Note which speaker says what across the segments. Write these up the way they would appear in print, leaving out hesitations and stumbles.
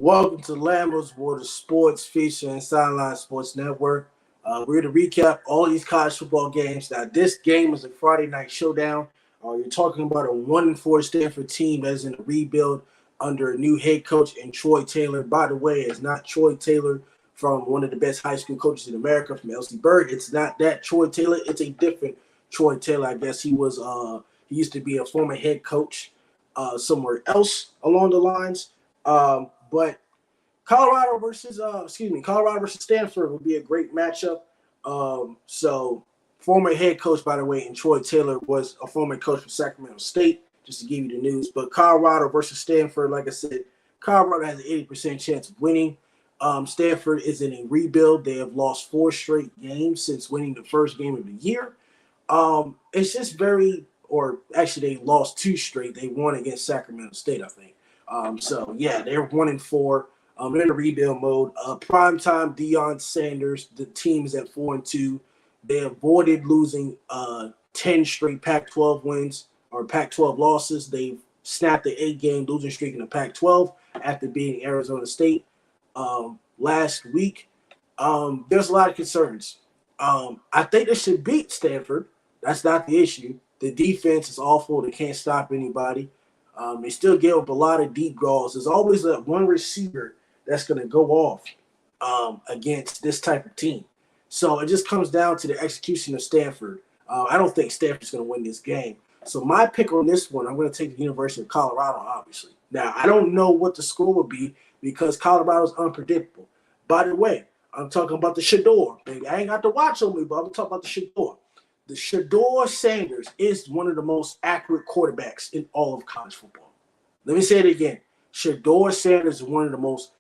Speaker 1: Welcome to Lambo's World of Sports featuring Sideline Sports Network. We're to recap all these college football games. Now, this game is a Friday night showdown. You're talking about a 1-4 Stanford team that is in a rebuild under a new head coach in Troy Taylor. By the way, it's not Troy Taylor from one of the best high school coaches in America from LC Bird. It's not that Troy Taylor. It's a different Troy Taylor. I guess he used to be a former head coach somewhere else along the lines. But Colorado versus Stanford would be a great matchup. So former head coach, by the way, and Troy Taylor was a former coach for Sacramento State, just to give you the news. But Colorado versus Stanford, like I said, Colorado has an 80% chance of winning. Stanford is in a rebuild. They have lost 4 straight games since winning the first game of the year. It's just they lost 2 straight. They won against Sacramento State, I think. They're 1-4. They're in a rebuild mode. Primetime Deion Sanders, the team is at 4-2. They avoided losing 10 straight Pac-12 wins or Pac-12 losses. They've snapped the 8-game losing streak in the Pac-12 after beating Arizona State last week. There's a lot of concerns. I think they should beat Stanford. That's not the issue. The defense is awful. They can't stop anybody. They still give up a lot of deep goals. There's always one receiver that's going to go off against this type of team. So it just comes down to the execution of Stanford. I don't think Stanford's going to win this game. So my pick on this one, I'm going to take the University of Colorado, obviously. Now, I don't know what the score will be because Colorado's unpredictable. By the way, I'm talking about the Shador. I ain't got to watch on me, but I'm talking about the Shador. The Shador Sanders is one of the most accurate quarterbacks in all of college football. Let me say it again. Shador Sanders is one of the most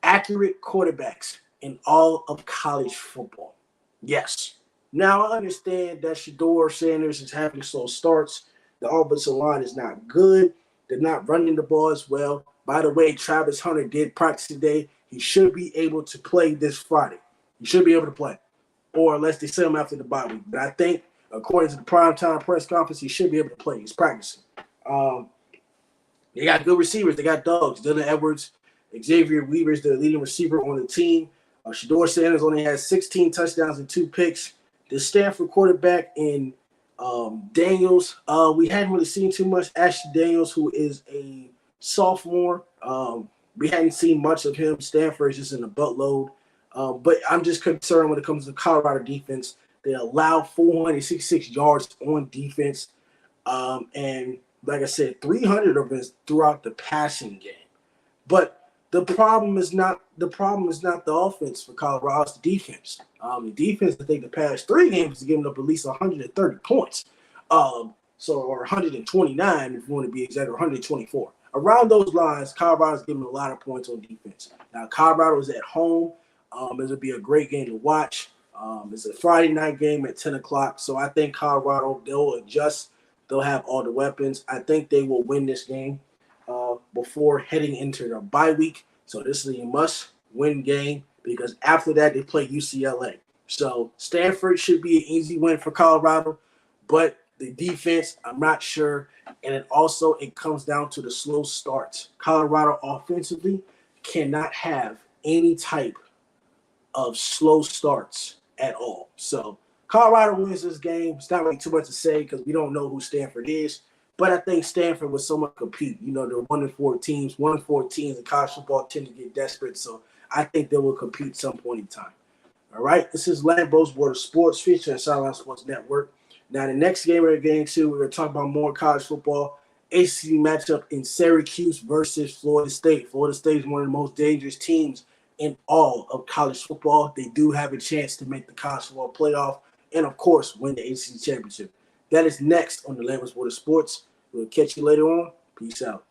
Speaker 1: accurate quarterbacks in all of college football. Yes. Now, I understand that Shador Sanders is having slow starts. The offensive line is not good. They're not running the ball as well. By the way, Travis Hunter did practice today. He should be able to play this Friday. He should be able to play. Or unless they send him after the bye week. But I think, according to the primetime press conference, he should be able to play. He's practicing. They got good receivers. They got dogs. Dylan Edwards, Xavier Weaver is the leading receiver on the team. Shador Sanders only has 16 touchdowns and 2 picks. The Stanford quarterback in Daniels, we hadn't really seen too much. Ashley Daniels, who is a sophomore, we hadn't seen much of him. Stanford is just in a buttload. But I'm just concerned when it comes to Colorado defense. They allow 466 yards on defense. And like I said, 300 of it throughout the passing game. But the problem is not the offense for Colorado, it's the defense. The defense, I think the past 3 games is giving up at least 130 points. Or 129 if you want to be exact, or 124. Around those lines, Colorado's giving a lot of points on defense. Now, Colorado is at home. It'll be a great game to watch. It's a Friday night game at 10 o'clock. So I think Colorado, they'll adjust. They'll have all the weapons. I think they will win this game before heading into the bye week. So this is a must-win game because after that, they play UCLA. So Stanford should be an easy win for Colorado, but the defense, I'm not sure. And it comes down to the slow starts. Colorado offensively cannot have any type of slow starts at all. So Colorado wins this game. It's not really too much to say because we don't know who Stanford is. But I think Stanford will somewhat compete. You know, they're 1-4 teams. 1-4 teams in college football tend to get desperate. So I think they will compete some point in time. All right. This is Lambo's World of Sports featuring Sideline Sports Network. Now, the next game we're getting to, we're going to talk about more college football. ACC matchup in Syracuse versus Florida State. Florida State is one of the most dangerous teams in all of college football. They do have a chance to make the college football playoff and, of course, win the ACC championship. That is next on the Lambo's World of Sports. We'll catch you later on. Peace out.